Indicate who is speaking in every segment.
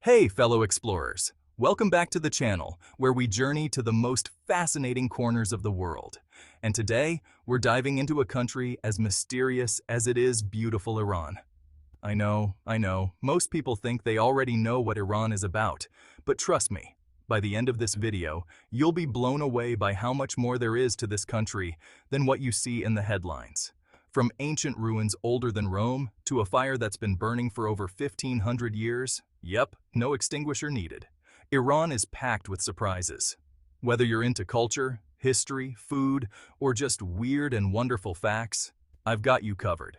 Speaker 1: Hey, fellow explorers! Welcome back to the channel, where we journey to the most fascinating corners of the world. And today, we're diving into a country as mysterious as it is beautiful Iran. I know, most people think they already know what Iran is about, but trust me, by the end of this video, you'll be blown away by how much more there is to this country than what you see in the headlines. From ancient ruins older than Rome to a fire that's been burning for over 1,500 years, yep, no extinguisher needed. Iran is packed with surprises. Whether you're into culture, history, food, or just weird and wonderful facts, I've got you covered.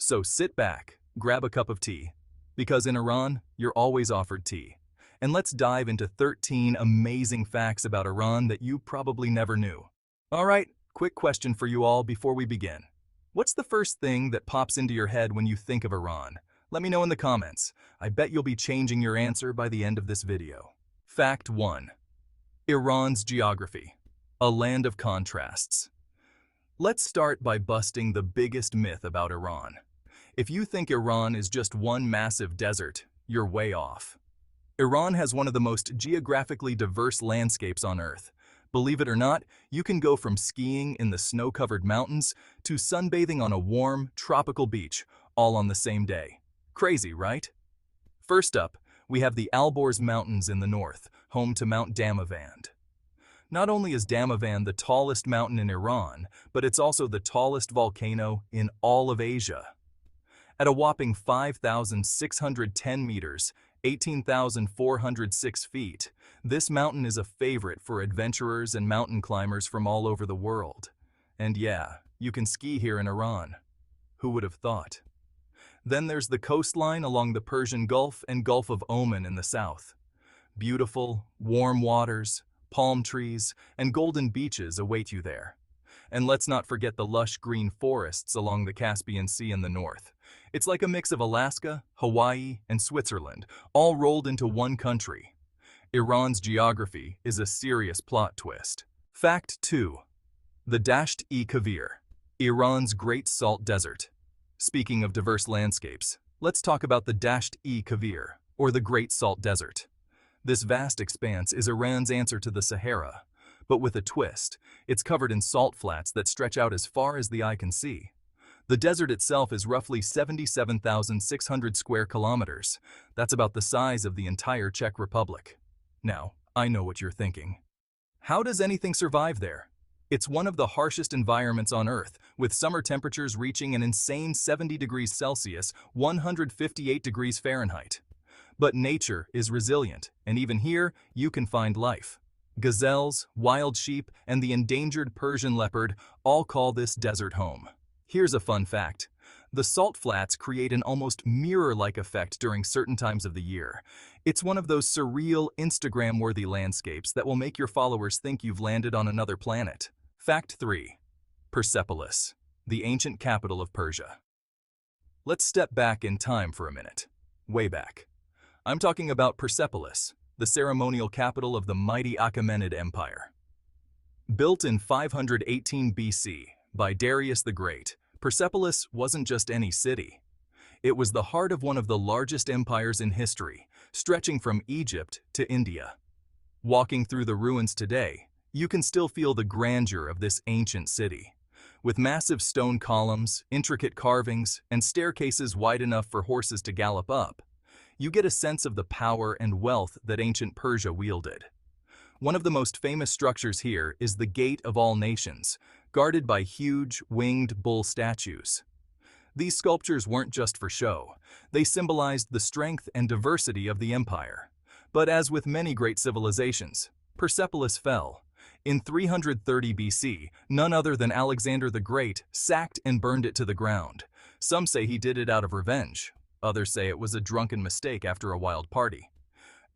Speaker 1: So sit back, grab a cup of tea, because in Iran, you're always offered tea. And let's dive into 13 amazing facts about Iran that you probably never knew. All right, quick question for you all before we begin. What's the first thing that pops into your head when you think of Iran? Let me know in the comments. I bet you'll be changing your answer by the end of this video. Fact 1. Iran's geography. A land of contrasts. Let's start by busting the biggest myth about Iran. If you think Iran is just one massive desert, you're way off. Iran has one of the most geographically diverse landscapes on Earth. Believe it or not, you can go from skiing in the snow-covered mountains to sunbathing on a warm, tropical beach, all on the same day. Crazy, right? First up, we have the Alborz Mountains in the north, home to Mount Damavand. Not only is Damavand the tallest mountain in Iran, but it's also the tallest volcano in all of Asia. At a whopping 5,610 meters, 18,406 feet, this mountain is a favorite for adventurers and mountain climbers from all over the world. And yeah, you can ski here in Iran. Who would have thought? Then there's the coastline along the Persian Gulf and Gulf of Oman in the south. Beautiful, warm waters, palm trees, and golden beaches await you there. And let's not forget the lush green forests along the Caspian Sea in the north. It's like a mix of Alaska, Hawaii, and Switzerland, all rolled into one country. Iran's geography is a serious plot twist. Fact 2. The Dasht-e Kavir, Iran's Great Salt Desert. Speaking of diverse landscapes, let's talk about the Dasht-e Kavir, or the Great Salt Desert. This vast expanse is Iran's answer to the Sahara, but with a twist. It's covered in salt flats that stretch out as far as the eye can see. The desert itself is roughly 77,600 square kilometers. That's about the size of the entire Czech Republic. Now, I know what you're thinking. How does anything survive there? It's one of the harshest environments on Earth, with summer temperatures reaching an insane 70 degrees Celsius, 158 degrees Fahrenheit. But nature is resilient, and even here, you can find life. Gazelles, wild sheep, and the endangered Persian leopard all call this desert home. Here's a fun fact. The salt flats create an almost mirror-like effect during certain times of the year. It's one of those surreal, Instagram-worthy landscapes that will make your followers think you've landed on another planet. Fact 3. Persepolis, the ancient capital of Persia. Let's step back in time for a minute. Way back. I'm talking about Persepolis, the ceremonial capital of the mighty Achaemenid Empire. Built in 518 BC by Darius the Great, Persepolis wasn't just any city. It was the heart of one of the largest empires in history, stretching from Egypt to India. Walking through the ruins today, you can still feel the grandeur of this ancient city. With massive stone columns, intricate carvings, and staircases wide enough for horses to gallop up, you get a sense of the power and wealth that ancient Persia wielded. One of the most famous structures here is the Gate of All Nations, guarded by huge, winged bull statues. These sculptures weren't just for show. They symbolized the strength and diversity of the empire. But as with many great civilizations, Persepolis fell. In 330 BC, none other than Alexander the Great sacked and burned it to the ground. Some say he did it out of revenge. Others say it was a drunken mistake after a wild party.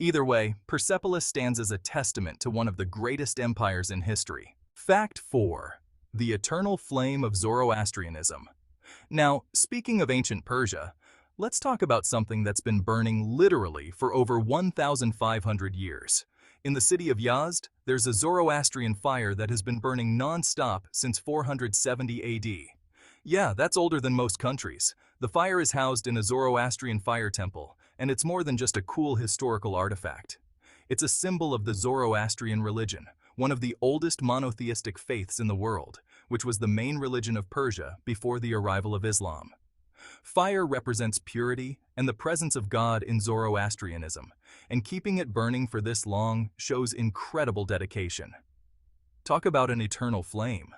Speaker 1: Either way, Persepolis stands as a testament to one of the greatest empires in history. Fact 4. The eternal flame of Zoroastrianism. Now, speaking of ancient Persia, let's talk about something that's been burning literally for over 1,500 years. In the city of Yazd, there's a Zoroastrian fire that has been burning non-stop since 470 AD. Yeah, that's older than most countries. The fire is housed in a Zoroastrian fire temple, And it's more than just a cool historical artifact. It's a symbol of the Zoroastrian religion, one of the oldest monotheistic faiths in the world, which was the main religion of Persia before the arrival of Islam. Fire represents purity and the presence of God in Zoroastrianism, and keeping it burning for this long shows incredible dedication. Talk about an eternal flame.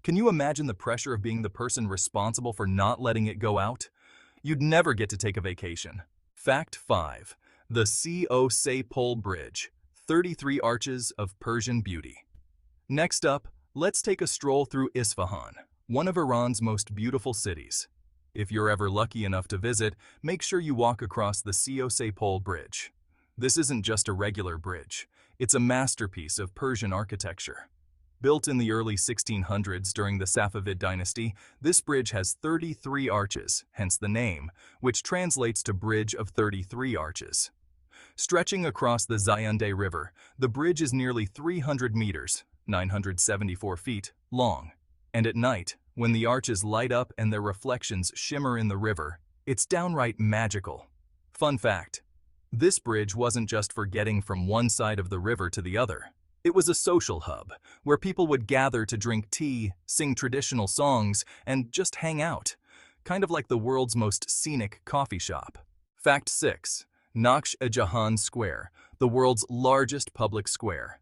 Speaker 1: Can you imagine the pressure of being the person responsible for not letting it go out? You'd never get to take a vacation. Fact 5. The Sigheh Bridge, 33 arches of Persian beauty. Next up, let's take a stroll through Isfahan, one of Iran's most beautiful cities. If you're ever lucky enough to visit, make sure you walk across the Sigheh Bridge. This isn't just a regular bridge. It's a masterpiece of Persian architecture. Built in the early 1600s during the Safavid dynasty, this bridge has 33 arches, hence the name, which translates to Bridge of 33 Arches. Stretching across the Zayande River, the bridge is nearly 300 meters, 974 feet, long. And at night, when the arches light up and their reflections shimmer in the river, it's downright magical. Fun fact: this bridge wasn't just for getting from one side of the river to the other. It was a social hub, where people would gather to drink tea, sing traditional songs, and just hang out. Kind of like the world's most scenic coffee shop. Fact 6. Naqsh-e Jahan Square, the world's largest public square.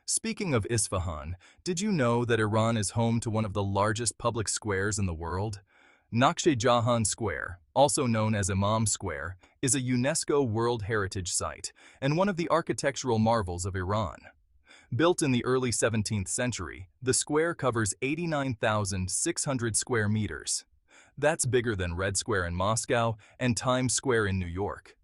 Speaker 1: Speaking of Isfahan, did you know that Iran is home to one of the largest public squares in the world? Naqsh-e Jahan Square, also known as Imam Square, is a UNESCO World Heritage Site and one of the architectural marvels of Iran. Built in the early 17th century, the square covers 89,600 square meters. That's bigger than Red Square in Moscow and Times Square in New York.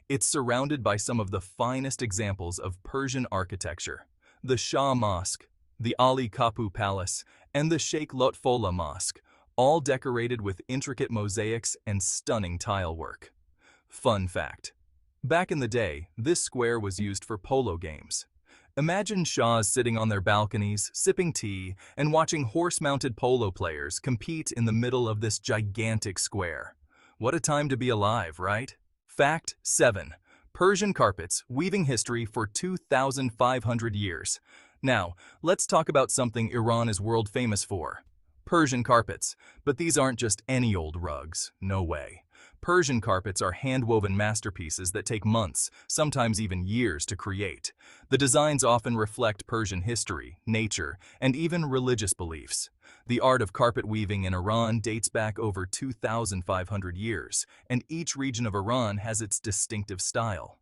Speaker 1: It's surrounded by some of the finest examples of Persian architecture: the Shah Mosque, the Ali Kapu Palace, and the Sheikh Lotfollah Mosque, all decorated with intricate mosaics and stunning tile work. Fun fact: back in the day, this square was used for polo games. Imagine Shahs sitting on their balconies, sipping tea, and watching horse-mounted polo players compete in the middle of this gigantic square. What a time to be alive, right? Fact 7. Persian carpets, weaving history for 2,500 years. Now, let's talk about something Iran is world famous for. Persian carpets. But these aren't just any old rugs. No way. Persian carpets are hand-woven masterpieces that take months, sometimes even years, to create. The designs often reflect Persian history, nature, and even religious beliefs. The art of carpet weaving in Iran dates back over 2,500 years, and each region of Iran has its distinctive style.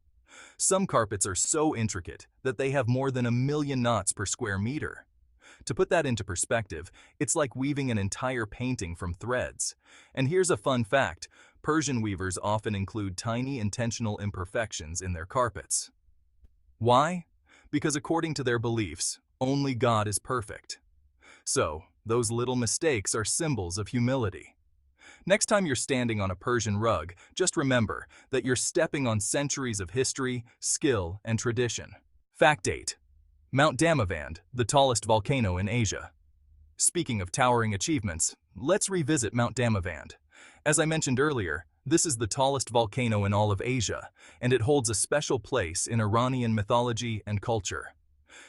Speaker 1: Some carpets are so intricate that they have more than 1,000,000 knots per square meter. To put that into perspective, it's like weaving an entire painting from threads. And here's a fun fact: Persian weavers often include tiny intentional imperfections in their carpets. Why? Because according to their beliefs, only God is perfect. So, those little mistakes are symbols of humility. Next time you're standing on a Persian rug, just remember that you're stepping on centuries of history, skill, and tradition. Fact 8. Mount Damavand, the tallest volcano in Asia. Speaking of towering achievements, let's revisit Mount Damavand. As I mentioned earlier, this is the tallest volcano in all of Asia, and it holds a special place in Iranian mythology and culture.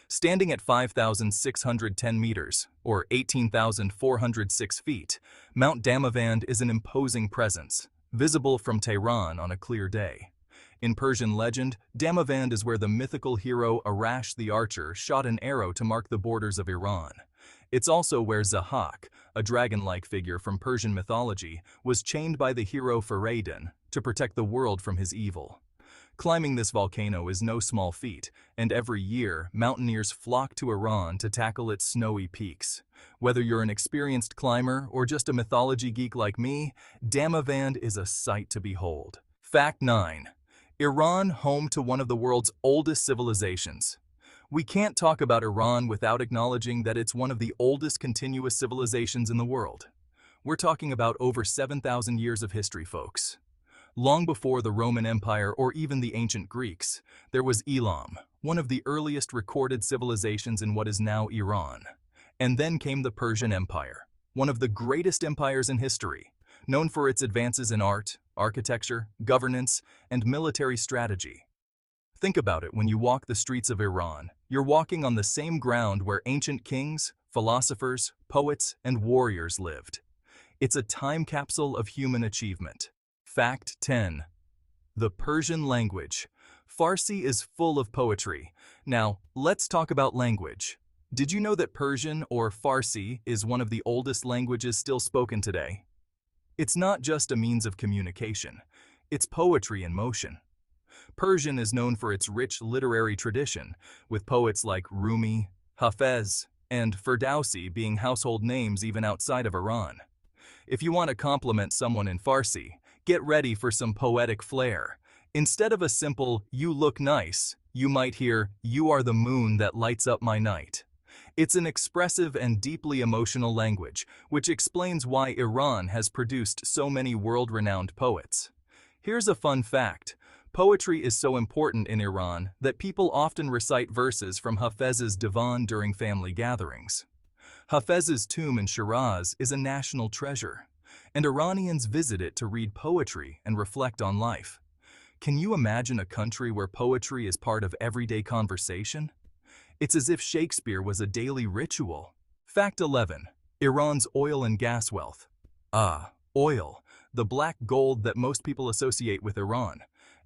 Speaker 1: Standing at 5,610 meters, or 18,406 feet, Mount Damavand is an imposing presence, visible from Tehran on a clear day. In Persian legend, Damavand is where the mythical hero Arash the Archer shot an arrow to mark the borders of Iran. It's also where Sigheh, a dragon-like figure from Persian mythology, was chained by the hero Faridun to protect the world from his evil. Climbing this volcano is no small feat, and every year, mountaineers flock to Iran to tackle its snowy peaks. Whether you're an experienced climber or just a mythology geek like me, Damavand is a sight to behold. Fact 9. Iran, home to one of the world's oldest civilizations. We can't talk about Iran without acknowledging that it's one of the oldest continuous civilizations in the world. We're talking about over 7,000 years of history, folks. Long before the Roman Empire or even the ancient Greeks, there was Elam, one of the earliest recorded civilizations in what is now Iran. And then came the Persian Empire, one of the greatest empires in history, known for its advances in art, architecture, governance, and military strategy. Think about it when you walk the streets of Iran. You're walking on the same ground where ancient kings, philosophers, poets, and warriors lived. It's a time capsule of human achievement. Fact 10. The Persian language. Farsi is full of poetry. Now, let's talk about language. Did you know that Persian, or Farsi, is one of the oldest languages still spoken today? It's not just a means of communication. It's poetry in motion. Persian is known for its rich literary tradition, with poets like Rumi, Hafez, and Ferdowsi being household names even outside of Iran. If you want to compliment someone in Farsi, get ready for some poetic flair. Instead of a simple, "you look nice," you might hear, "you are the moon that lights up my night." It's an expressive and deeply emotional language, which explains why Iran has produced so many world-renowned poets. Here's a fun fact. Poetry is so important in Iran that people often recite verses from Hafez's divan during family gatherings. Hafez's tomb in Shiraz is a national treasure, and Iranians visit it to read poetry and reflect on life. Can you imagine a country where poetry is part of everyday conversation? It's as if Shakespeare was a daily ritual. Fact 11. Iran's oil and gas wealth. Oil, the black gold that most people associate with Iran.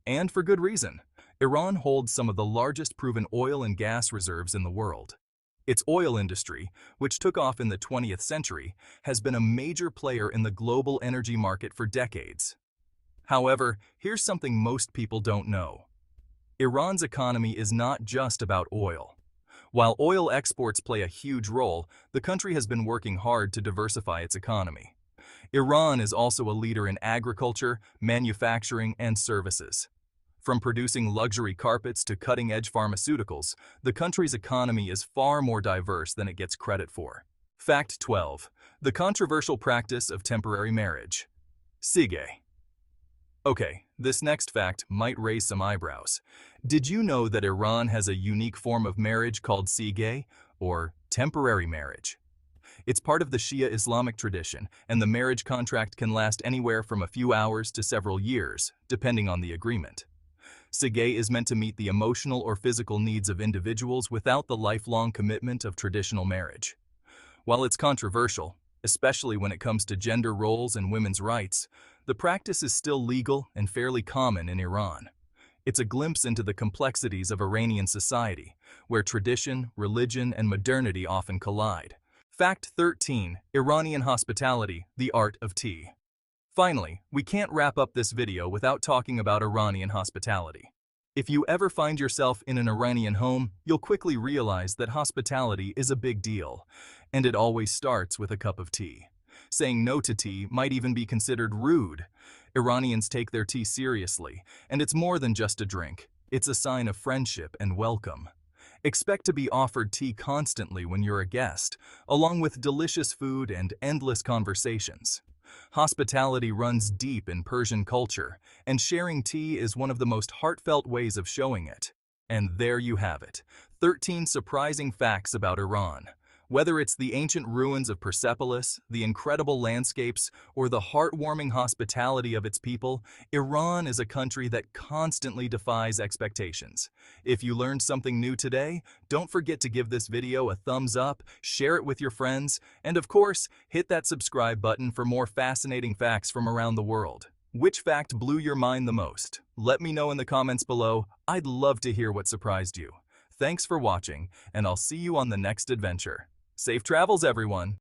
Speaker 1: And for good reason. Iran holds some of the largest proven oil and gas reserves in the world. Its oil industry, which took off in the 20th century, has been a major player in the global energy market for decades. However, here's something most people don't know. Iran's economy is not just about oil. While oil exports play a huge role, the country has been working hard to diversify its economy. Iran is also a leader in agriculture, manufacturing, and services. From producing luxury carpets to cutting-edge pharmaceuticals, the country's economy is far more diverse than it gets credit for. Fact 12. The controversial practice of temporary marriage. Sigheh. Okay, this next fact might raise some eyebrows. Did you know that Iran has a unique form of marriage called Sigheh, or temporary marriage? It's part of the Shia Islamic tradition, and the marriage contract can last anywhere from a few hours to several years, depending on the agreement. Sigheh is meant to meet the emotional or physical needs of individuals without the lifelong commitment of traditional marriage. While it's controversial, especially when it comes to gender roles and women's rights, the practice is still legal and fairly common in Iran. It's a glimpse into the complexities of Iranian society, where tradition, religion, and modernity often collide. Fact 13. Iranian Hospitality, the art of tea. Finally, we can't wrap up this video without talking about Iranian hospitality. If you ever find yourself in an Iranian home, you'll quickly realize that hospitality is a big deal, and it always starts with a cup of tea. Saying no to tea might even be considered rude. Iranians take their tea seriously, and it's more than just a drink. It's a sign of friendship and welcome. Expect to be offered tea constantly when you're a guest, along with delicious food and endless conversations. Hospitality runs deep in Persian culture, and sharing tea is one of the most heartfelt ways of showing it. And there you have it, 13 surprising facts about Iran. Whether it's the ancient ruins of Persepolis, the incredible landscapes, or the heartwarming hospitality of its people, Iran is a country that constantly defies expectations. If you learned something new today, don't forget to give this video a thumbs up, share it with your friends, and of course, hit that subscribe button for more fascinating facts from around the world. Which fact blew your mind the most? Let me know in the comments below. I'd love to hear what surprised you. Thanks for watching, and I'll see you on the next adventure. Safe travels, everyone!